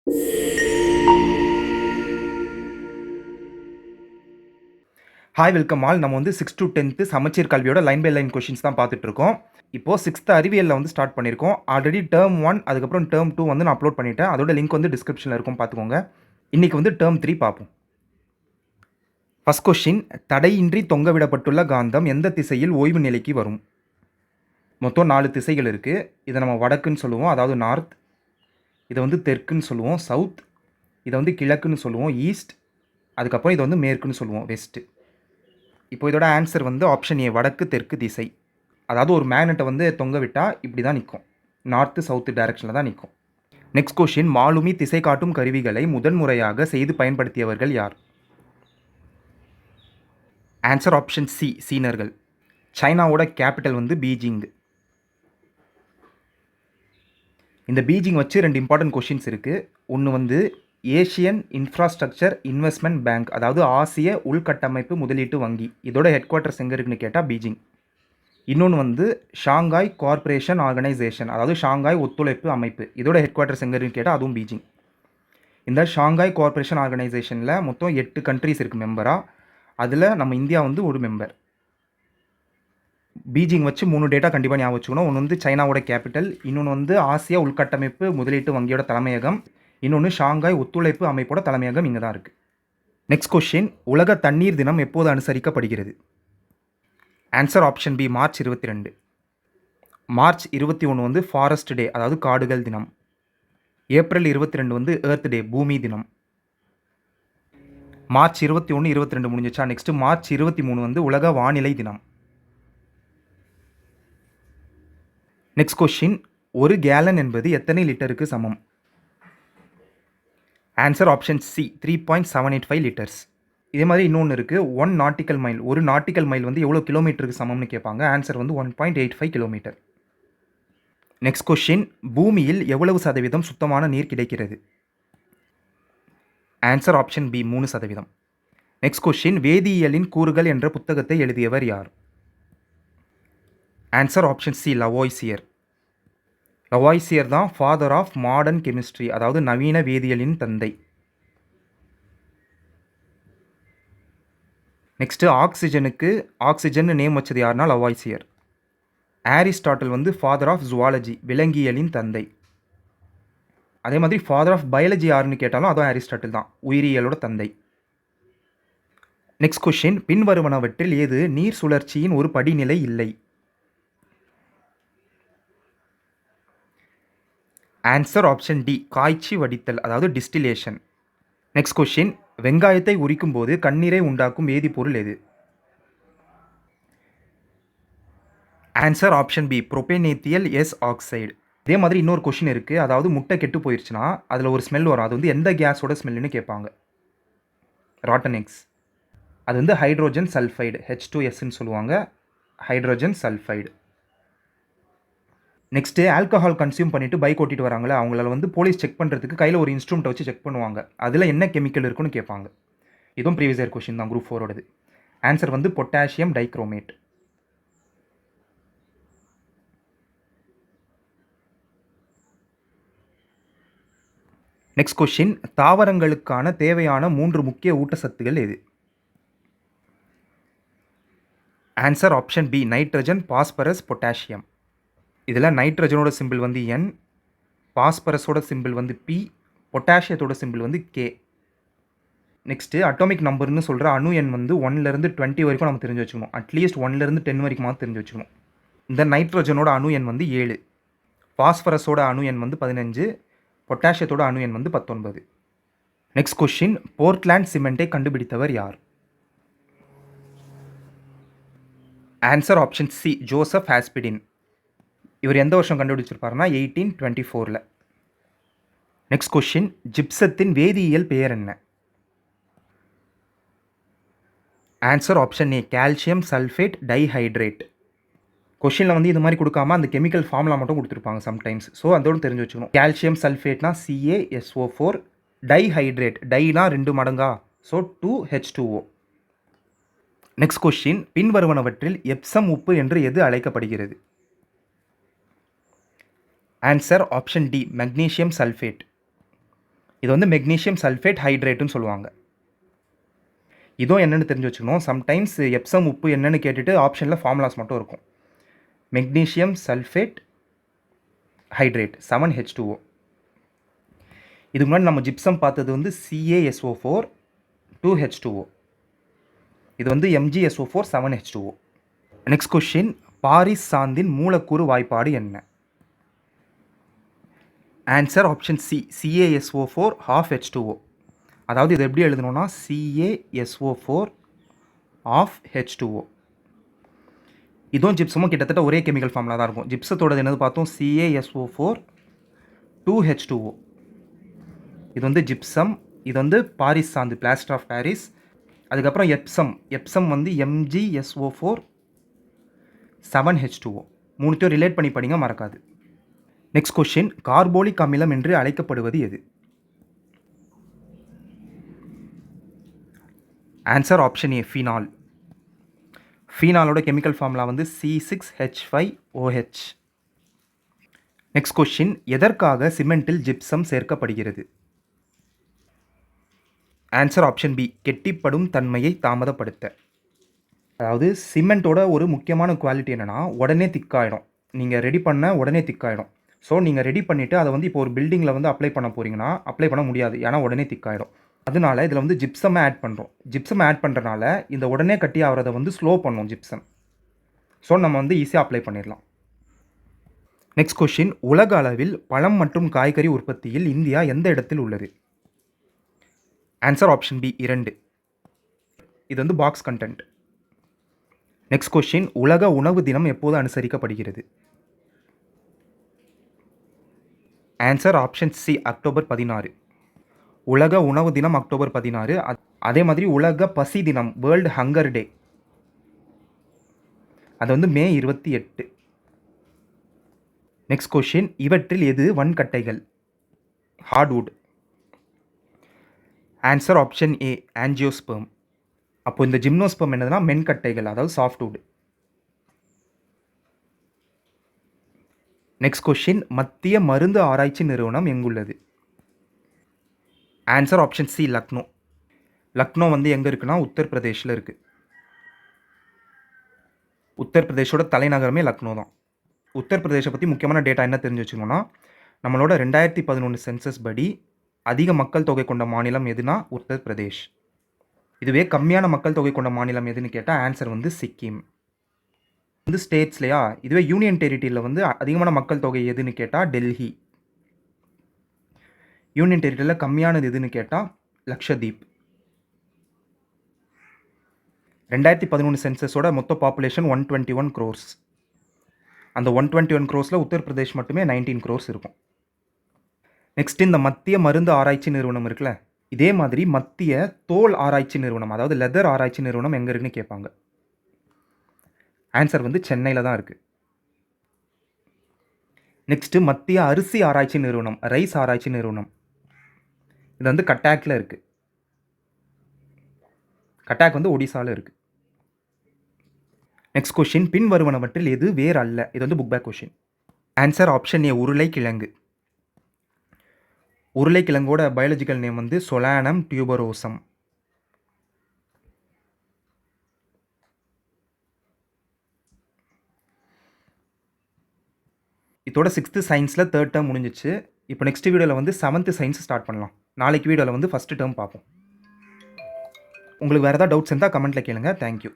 Hi welcome all. நம்ம வந்து 6 to 10th சமச்சீர் கல்வியோட லைன் பை லைன் கொஷின்ஸ் தான் பார்த்துட்ருக்கோம். இப்போது 6th அறிவியலில் வந்து ஸ்டார்ட் பண்ணியிருக்கோம். ஆல்ரெடி டேர்ம் 1 அதுக்கப்புறம் டேர்ம் 2 வந்து நான் அப்லோட் பண்ணிட்டேன். அதோட லிங்க் வந்து டிஸ்கிரிப்ஷனில் இருக்கும், பார்த்துக்கோங்க. இன்றைக்கி வந்து டேர்ம் 3 பார்ப்போம். ஃபர்ஸ்ட் கொஷின், தடையின்றி தொங்கவிடப்பட்டுள்ள காந்தம் எந்த திசையில் ஓய்வு நிலைக்கு வரும்? மொத்தம் 4 திசைகள் இருக்குது. இதை நம்ம வடக்குன்னு சொல்லுவோம், அதாவது நார்த். இதை வந்து தெற்குன்னு சொல்லுவோம், சவுத். இதை வந்து கிழக்குன்னு சொல்லுவோம், ஈஸ்ட். அதுக்கப்புறம் இதை வந்து மேற்குன்னு சொல்லுவோம், வெஸ்ட்டு. இப்போ இதோட ஆன்சர் வந்து ஆப்ஷன் ஏ, வடக்கு தெற்கு திசை. அதாவது ஒரு மேக்னெட்டை வந்து தொங்க விட்டால் இப்படி தான் நிற்கும், நார்த்து சவுத்து டைரக்ஷனில் தான் நிற்கும். நெக்ஸ்ட் கொஷின், மாலுமி திசை காட்டும் கருவிகளை முதன்முறையாக செய்து பயன்படுத்தியவர்கள் யார்? ஆன்சர் ஆப்ஷன் சி, சீனர்கள். சைனாவோட கேபிட்டல் வந்து பீஜிங். இந்த பீஜிங் வச்சு 2 இம்பார்ட்டன்ட் கொஷின்ஸ் இருக்குது. ஒன்று வந்து ஏஷியன் இன்ஃப்ராஸ்ட்ரக்சர் இன்வெஸ்ட்மெண்ட் பேங்க், அதாவது ஆசிய உள்கட்டமைப்பு முதலீட்டு வங்கி, இதோட ஹெட் குவார்ட்டர்ஸ் எங்கே இருக்குன்னு கேட்டால் பீஜிங். இன்னொன்று வந்து ஷாங்காய் கார்ப்பரேஷன் ஆர்கனைசேஷன், அதாவது ஷாங்காய் ஒத்துழைப்பு அமைப்பு, இதோட ஹெட் குவார்ட்டர்ஸ் எங்கே இருக்குன்னு கேட்டால் அதுவும் பீஜிங். இந்த ஷாங்காய் கார்ப்பரேஷன் ஆர்கனைசேஷனில் மொத்தம் 8 கண்ட்ரிஸ் இருக்குது மெம்பராக. அதில் நம்ம இந்தியா வந்து ஒரு மெம்பர். பீஜிங் வச்சு 3 டேட்டா கண்டிப்பாக ஞாபகம் வச்சுக்கணும். ஒன்று வந்து சைனாவோட கேபிட்டல், இன்னொன்று வந்து ஆசியா உள்கட்டமைப்பு முதலீட்டு வங்கியோட தலைமையகம், இன்னொன்று ஷாங்காய் ஒத்துழைப்பு அமைப்போட தலைமையகம் இங்கே தான் இருக்குது. நெக்ஸ்ட் கொஷின், உலக தண்ணீர் தினம் எப்போது அனுசரிக்கப்படுகிறது? Answer option B, March 22. March 21 வந்து ஃபாரஸ்ட் டே, அதாவது காடுகள் தினம். ஏப்ரல் 22 வந்து எர்த் டே, பூமி தினம். மார்ச் 21, 22 முடிஞ்சிச்சா? நெக்ஸ்ட் மார்ச் 23 வந்து உலக வானிலை தினம். நெக்ஸ்ட் கொஷின், ஒரு கேலன் என்பது எத்தனை லிட்டருக்கு சமம்? Answer option C, 3.785 litres. இதே மாதிரி இன்னொன்று இருக்குது, 1 நாட்டிக்கல் மைல். ஒரு நாட்டிக்கல் மைல் வந்து எவ்வளோ கிலோமீட்டருக்கு சமம்னு கேட்பாங்க. ஆன்சர் வந்து 1.85 கிலோமீட்டர். நெக்ஸ்ட் கொஷின், பூமியில் எவ்வளவு சதவீதம் சுத்தமான நீர் கிடைக்கிறது? Answer option B, 3%. Next question, வேதியியலின் கூறுகள் என்ற புத்தகத்தை எழுதியவர் யார்? Answer option C, Lavoisier. Lavoisier தான் ஃபாதர் ஆஃப் மாடர்ன் கெமிஸ்ட்ரி, அதாவது நவீன வேதியியலின் தந்தை. நெக்ஸ்ட்டு ஆக்சிஜனுக்கு ஆக்சிஜன் நேம் வச்சது யாருன்னா லவாய்சியர். அரிஸ்டாட்டில் வந்து ஃபாதர் ஆஃப் ஜுவாலஜி, விலங்கியலின் தந்தை. அதே மாதிரி ஃபாதர் ஆஃப் பயாலஜி யாருன்னு கேட்டாலும் அதுவும் அரிஸ்டாட்டில் தான், உயிரியலோட தந்தை. நெக்ஸ்ட் கொஷின், பின்வருவனவற்றில் ஏது நீர் சுழற்சியின் ஒரு படிநிலை இல்லை? ஆன்சர் ஆப்ஷன் டி, காய்ச்சி வடித்தல், அதாவது டிஸ்டிலேஷன். நெக்ஸ்ட் கொஷின், வெங்காயத்தை உரிக்கும் போது கண்ணீரை உண்டாக்கும் வேதிப்பொருள் எது? Answer option B, propanethial S oxide. இதே மாதிரி இன்னொரு கொஷின் இருக்குது, அதாவது முட்டை கெட்டு போயிடுச்சுன்னா அதில் ஒரு ஸ்மெல் வரும், அது வந்து எந்த கேஸோட ஸ்மெல்லுன்னு கேட்பாங்க. Rotten X. அது வந்து ஹைட்ரோஜன் சல்ஃபைடு, H2Sன்னு சொல்லுவாங்க, hydrogen sulphide. Next alcohol consume பண்ணிவிட்டு பைக் ஓட்டிட்டு வராங்களே, அவங்களால வந்து போலீஸ் செக் பண்ணுறதுக்கு கையில் ஒரு இன்ஸ்ட்ருமெண்ட் வச்சு செக் பண்ணுவாங்க. அதில் என்ன கெமிக்கல் இருக்குன்னு கேட்பாங்க. இதுவும் ப்ரீவியஸ் இயர் கொஷின் தான், குரூப் 4ஓடது. ஆன்சர் வந்து பொட்டாசியம் டைக்ரோமேட். நெக்ஸ்ட் கொஷின், தாவரங்களுக்கான தேவையான 3 முக்கிய ஊட்டச்சத்துகள் எது? Answer option B, nitrogen, phosphorus, potassium. இதில் நைட்ரஜனோட சிம்பிள் வந்து N, பாஸ்பரஸோட சிம்பிள் வந்து P, பொட்டாசியத்தோட சிம்பிள் வந்து K. நெக்ஸ்ட்டு அட்டாமிக் நம்பர்னு சொல்கிற அணு எண் வந்து 1லேருந்து 20 வரைக்கும் நம்ம தெரிஞ்சு வச்சுக்கணும். அட்லீஸ்ட் 1லேருந்து 10 வரைக்கும் தெரிஞ்சு வச்சுக்கணும். இந்த நைட்ரஜனோட அணு எண் வந்து 7, பாஸ்பரஸோட அணு எண் வந்து 15, பொட்டாசியத்தோட அணு எண் வந்து 19. நெக்ஸ்ட் கொஷின், போர்ட்லேண்ட் சிமெண்ட்டை கண்டுபிடித்தவர் யார்? Answer option C, Joseph ஆஸ்பிடின். இவர் எந்த வருஷம் கண்டுபிடிச்சிருப்பாருன்னா 1824. நெக்ஸ்ட் கொஷின், ஜிப்சத்தின் வேதியியல் பெயர் என்ன? ஆன்சர் ஆப்ஷன் ஏ, கால்சியம் சல்ஃபேட் டைஹைட்ரேட். கொஷினில் வந்து இது மாதிரி கொடுக்காம அந்த கெமிக்கல் ஃபார்முலா மட்டும் கொடுத்துருப்பாங்க சம்டைம்ஸ். ஸோ அதோடு தெரிஞ்சு வச்சுக்கணும். கால்சியம் சல்ஃபேட்னா CaSO4, டைஹைட்ரேட், டைனா 2 மடங்கா, ஸோ 2H2O. நெக்ஸ்ட் கொஷின், பின்வருவனவற்றில் எப்சம் உப்பு என்று எது அழைக்கப்படுகிறது? Answer option D, magnesium sulphate. இது வந்து மெக்னீஷியம் சல்ஃபேட் ஹைட்ரேட்டுன்னு சொல்லுவாங்க. இதுவும் என்னென்னு தெரிஞ்சு வச்சுக்கணும். சம்டைம்ஸ் எப்சம் உப்பு என்னென்னு கேட்டுட்டு ஆப்ஷனில் ஃபார்முலாஸ் மட்டும் இருக்கும். Magnesium sulphate hydrate 7H2O. இதுக்கு முன்னாடி நம்ம ஜிப்சம் பார்த்தது வந்து CaSO4 2H2O. இது வந்து MgSO4 7H2O. Next question, Paris xanthine மூலக்கூறு வாய்ப்பாடு என்ன? Answer option C, CaSO4 half H2O. அதாவது இது எப்படி எழுதணும்னா CaSO4 half H2O. இதுவும் ஜிப்சமும் கிட்டத்தட்ட ஒரே கெமிக்கல் ஃபார்முலா தான் இருக்கும். ஜிப்சத்தோடது என்னது பார்த்தோம், CaSO4 2H2O. இது வந்து ஜிப்சம், இது வந்து பாரிஸ் சாந்து பிளாஸ்டர் ஆஃப் பாரிஸ். அதுக்கப்புறம் எப்சம் வந்து MgSO4 7H2O. மூணுத்தையும் ரிலேட் பண்ணி படிங்க, மறக்காது. நெக்ஸ்ட் கொஸ்டின், கார்போலிக் அமிலம் என்று அழைக்கப்படுவது எது? Answer option A, phenol. ஃபீனாலோட கெமிக்கல் ஃபார்முலா வந்து C6H5OH. நெக்ஸ்ட் கொஸ்டின், எதற்காக சிமெண்டில் ஜிப்சம் சேர்க்கப்படுகிறது? ஆன்சர் ஆப்ஷன் பி, கெட்டிப்படும் தன்மையை தாமதப்படுத்த. அதாவது சிமெண்ட்டோட ஒரு முக்கியமான குவாலிட்டி என்னென்னா உடனே திக்காயிடும். நீங்கள் ரெடி பண்ண உடனே திக்காயிடும். ஸோ நீங்கள் ரெடி பண்ணிவிட்டு அதை வந்து இப்போ ஒரு பில்டிங்கில் வந்து அப்ளை பண்ண போகிறீங்கன்னா அப்ளை பண்ண முடியாது, ஏன்னா உடனே திக்காயிடும். அதனால இதில் வந்து ஜிப்சம் ஆட் பண்ணுறோம். ஜிப்சம் ஆட் பண்ணுறனால இந்த உடனே கட்டி ஆகிறத வந்து ஸ்லோ பண்ணும் ஜிப்சம். ஸோ நம்ம வந்து ஈஸியாக அப்ளை பண்ணிடலாம். நெக்ஸ்ட் கொஸ்டின், உலக அளவில் பழம் மற்றும் காய்கறி உற்பத்தியில் இந்தியா எந்த இடத்தில் உள்ளது? Answer option B, 2. இது வந்து பாக்ஸ் கண்டென்ட். நெக்ஸ்ட் கொஸ்டின், உலக உணவு தினம் எப்போது அனுசரிக்கப்படுகிறது? Answer option C, October 16. உலக உணவு தினம் அக்டோபர் 16. அதே மாதிரி உலக பசி தினம், வேர்ல்டு ஹங்கர் டே, அது வந்து மே 28. நெக்ஸ்ட் கொஸ்டின், இவற்றில் எது வன்கட்டைகள்? Hardwood. Answer option A, angiosperm. அப்போ இந்த ஜிம்னோஸ்பெர்ம் என்னதுன்னா மென்கட்டைகள், அதாவது சாஃப்ட்வுட். நெக்ஸ்ட் கொஸ்டின், மத்திய மருந்து ஆராய்ச்சி நிறுவனம் எங்குள்ளது? Answer option C, Lucknow. Lucknow வந்து எங்கே இருக்குன்னா உத்தரப்பிரதேஷில் இருக்குது. உத்தரப்பிரதேஷோட தலைநகரமே லக்னோ தான். உத்தரப்பிரதேஷை பற்றி முக்கியமான டேட்டா என்ன தெரிஞ்சு வச்சுக்கணும்னா, நம்மளோட 2011 சென்சஸ் படி அதிக மக்கள் தொகை கொண்ட மாநிலம் எதுனா உத்தரப்பிரதேஷ். இதுவே கம்மியான மக்கள் தொகை கொண்ட மாநிலம் எதுன்னு கேட்டால் ஆன்சர் வந்து சிக்கிம். வந்து ஸ்டேட்ஸ்லையா, இதுவே யூனியன் டெரிட்டரியில் வந்து அதிகமான மக்கள் தொகை எதுன்னு கேட்டால் டெல்லி. யூனியன் டெரிட்டரியில் கம்மியானது எதுன்னு கேட்டால் லக்ஷதீப். 2011 சென்சஸோட மொத்த பாப்புலேஷன் 121 crores. அந்த 121 crores உத்தரப்பிரதேஷ் மட்டுமே 19 crores இருக்கும். நெக்ஸ்ட், இந்த மத்திய மருந்து ஆராய்ச்சி நிறுவனம் இருக்குல்ல, இதே மாதிரி மத்திய தோல் ஆராய்ச்சி நிறுவனம், அதாவது லெதர் ஆராய்ச்சி நிறுவனம் எங்கே இருக்குன்னு கேட்பாங்க. ஆன்சர் வந்து சென்னையில் தான் இருக்குது. நெக்ஸ்ட்டு, மத்திய அரிசி ஆராய்ச்சி நிறுவனம், ரைஸ் ஆராய்ச்சி நிறுவனம், இது வந்து கட்டாக்கில் இருக்குது. கட்டாக் வந்து ஒடிசாவில் இருக்குது. நெக்ஸ்ட் கொஸ்டின், பின் வருவனவற்றில் எது வேறு அல்ல? இது வந்து book back question. Answer option A, உருளைக்கிழங்கு. உருளைக்கிழங்கோட பயாலஜிக்கல் நேம் வந்து சொலானம் டியூபரோசம். இதோட 6th சயின்ஸில் 3rd டேர்ம் முடிஞ்சிச்சு. இப்போ நெக்ஸ்ட் வீடியோவில் வந்து 7th சயின்ஸ் ஸ்டார்ட் பண்ணலாம். நாளைக்கு வீடியோவில் வந்து 1st டேர்ம் பார்ப்போம். உங்களுக்கு வேறு ஏதாவது டவுட்ஸ் இருந்தால் கமெண்ட்டில் கேளுங்க. தேங்க்யூ.